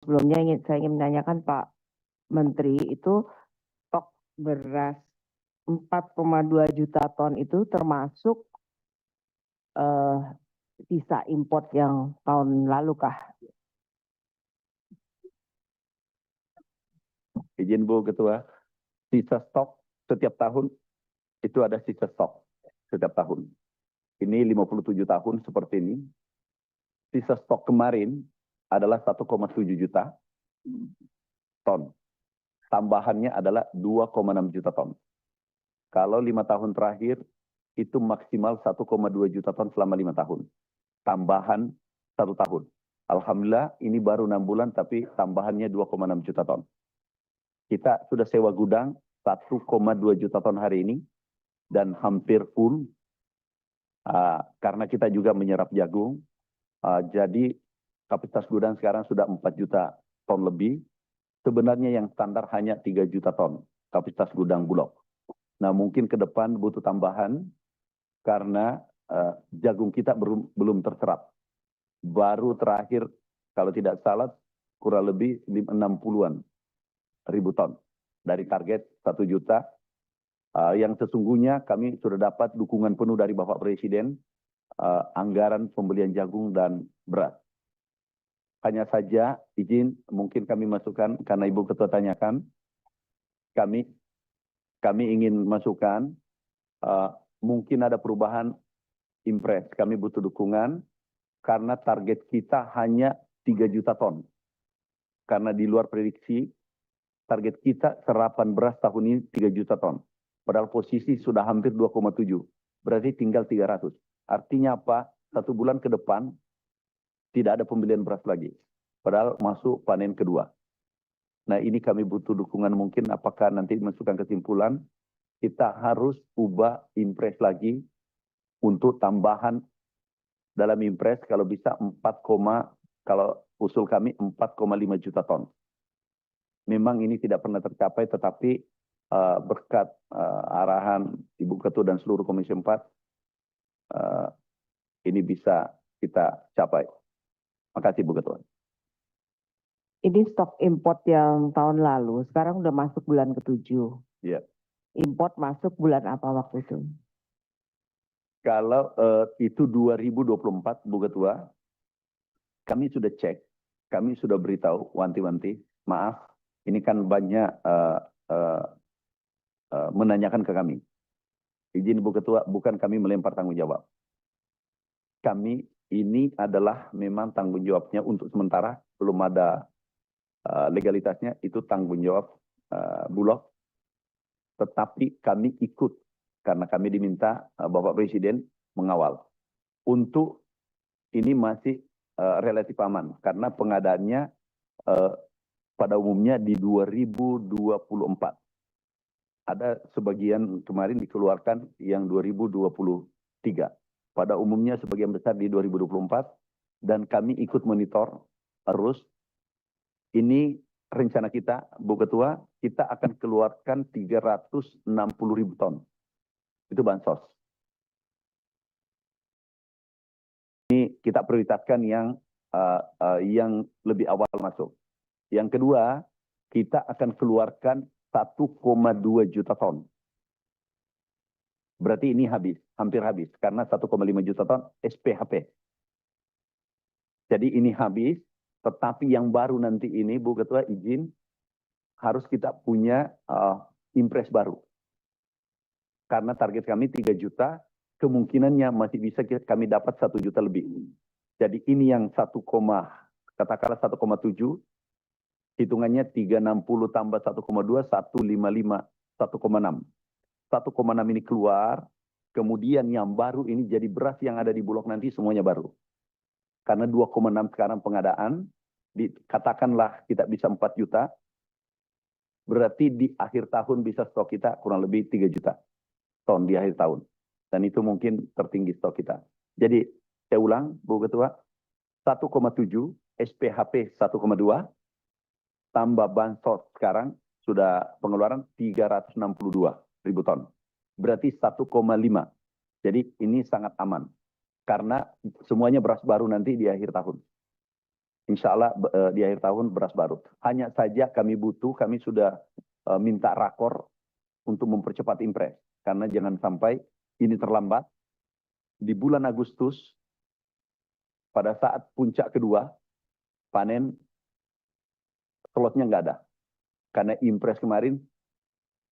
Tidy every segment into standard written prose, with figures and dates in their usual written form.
Sebelumnya saya ingin menanyakan Pak Menteri, itu stok beras 4,2 juta ton itu termasuk sisa import yang tahun lalu kah? Izin Bu Ketua, sisa stok setiap tahun itu ada sisa stok setiap tahun. Ini 57 tahun seperti ini. Sisa stok kemarin adalah 1,7 juta ton. Tambahannya adalah 2,6 juta ton. Kalau 5 tahun terakhir, itu maksimal 1,2 juta ton selama 5 tahun. Tambahan 1 tahun. Alhamdulillah ini baru 6 bulan tapi tambahannya 2,6 juta ton. Kita sudah sewa gudang 1,2 juta ton hari ini dan hampir full. Karena kita juga menyerap jagung. Jadi kapasitas gudang sekarang sudah 4 juta ton lebih. Sebenarnya yang standar hanya 3 juta ton kapasitas gudang Bulog. Nah mungkin ke depan butuh tambahan karena jagung kita belum terserap. Baru terakhir kalau tidak salah kurang lebih 60-an ribu ton dari target 1 juta. Yang sesungguhnya kami sudah dapat dukungan penuh dari Bapak Presiden, anggaran pembelian jagung dan beras. Hanya saja izin mungkin kami masukkan karena Ibu Ketua tanyakan, kami ingin masukkan mungkin ada perubahan impres. Kami butuh dukungan karena target kita hanya 3 juta ton. Karena di luar prediksi target kita serapan beras tahun ini 3 juta ton. Padahal posisi sudah hampir 2,7. Berarti tinggal 300. Artinya apa? 1 bulan ke depan tidak ada pembelian beras lagi. Padahal masuk panen kedua. Nah ini kami butuh dukungan mungkin apakah nanti masukkan kesimpulan kita harus ubah impres lagi untuk tambahan dalam impres kalau bisa 4, kalau usul kami 4,5 juta ton. Memang ini tidak pernah tercapai tetapi berkat arahan Ibu Ketua dan seluruh Komisi 4 ini bisa kita capai. Makasih Bu Ketua. Ini stok import yang tahun lalu, sekarang udah masuk bulan ke-7. Iya. Import masuk bulan apa waktu itu? Kalau itu 2024 Bu Ketua, kami sudah cek, kami sudah beritahu wanti-wanti, maaf, ini kan banyak menanyakan ke kami. Izin Bu Ketua, bukan kami melempar tanggung jawab. Kami ini adalah memang tanggung jawabnya untuk sementara, belum ada legalitasnya, itu tanggung jawab Bulog. Tetapi kami ikut, karena kami diminta Bapak Presiden mengawal. Untuk ini masih relatif aman, karena pengadaannya pada umumnya di 2024. Ada sebagian kemarin dikeluarkan yang 2023. Pada umumnya sebagian besar di 2024 dan kami ikut monitor terus. Ini rencana kita, Bu Ketua, kita akan keluarkan 360.000 ton. Itu bansos. Ini kita prioritaskan yang lebih awal masuk. Yang kedua, kita akan keluarkan 1,2 juta ton. Berarti ini habis, hampir habis. Karena 1,5 juta ton SPHP. Jadi ini habis, tetapi yang baru nanti ini, Bu Ketua izin, harus kita punya impres baru. Karena target kami 3 juta, kemungkinannya masih bisa kami dapat 1 juta lebih. Jadi ini yang katakanlah 1,7, hitungannya 360 tambah 1,2, 155, 1,6. 1,6 ini keluar, kemudian yang baru ini jadi beras yang ada di Bulog nanti semuanya baru. Karena 2,6 sekarang pengadaan, katakanlah kita bisa 4 juta, berarti di akhir tahun bisa stok kita kurang lebih 3 juta ton di akhir tahun. Dan itu mungkin tertinggi stok kita. Jadi saya ulang Bu Ketua, 1,7, SPHP 1,2, tambah bansos sekarang sudah pengeluaran 362.000 ton. Berarti 1,5. Jadi ini sangat aman. Karena semuanya beras baru nanti di akhir tahun. insya Allah di akhir tahun beras barut. Hanya saja kami sudah minta rakor untuk mempercepat impres. Karena jangan sampai ini terlambat. Di bulan Agustus, pada saat puncak kedua, panen slotnya nggak ada. Karena impres kemarin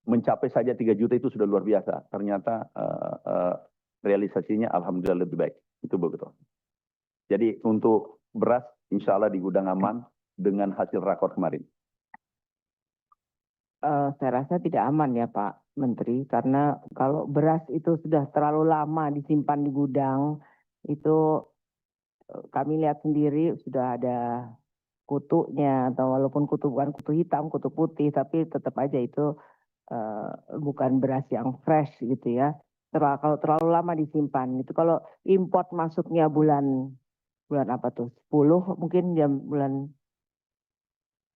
mencapai saja 3 juta itu sudah luar biasa. Ternyata realisasinya alhamdulillah lebih baik. Itu begitu. Jadi untuk beras insya Allah di gudang aman dengan hasil rakor kemarin. Saya rasa tidak aman ya Pak Menteri, karena kalau beras itu sudah terlalu lama disimpan di gudang, itu kami lihat sendiri sudah ada kutunya, atau walaupun kutu bukan kutu hitam, kutu putih, tapi tetap aja itu bukan beras yang fresh gitu ya. Kalau terlalu lama disimpan, itu kalau import masuknya bulan apa tuh? 10 mungkin bulan.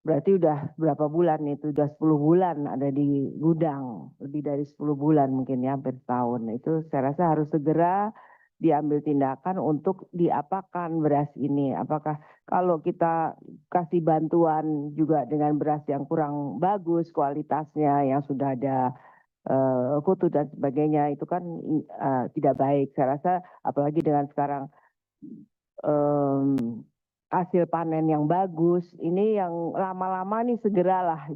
Berarti udah berapa bulan itu? Udah 10 bulan ada di gudang. Lebih dari 10 bulan mungkin ya, hampir tahun. Itu saya rasa harus segera diambil tindakan untuk diapakan beras ini. Apakah kalau kita kasih bantuan juga dengan beras yang kurang bagus kualitasnya, yang sudah ada kutu dan sebagainya, itu kan tidak baik. Saya rasa apalagi dengan sekarang hasil panen yang bagus, ini yang lama-lama nih segeralah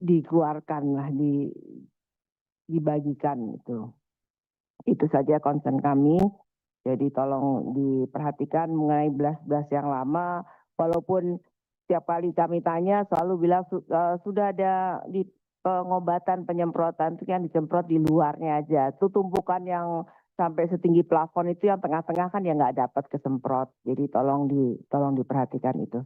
dikeluarkan lah, dibagikan itu. Itu saja concern kami. Jadi tolong diperhatikan mengenai beras-beras yang lama, walaupun setiap kali kami tanya selalu bilang sudah ada di pengobatan penyemprotan, itu yang disemprot di luarnya aja. Itu tumpukan yang sampai setinggi plafon itu yang tengah-tengah kan ya nggak dapat kesemprot. Jadi tolong diperhatikan itu.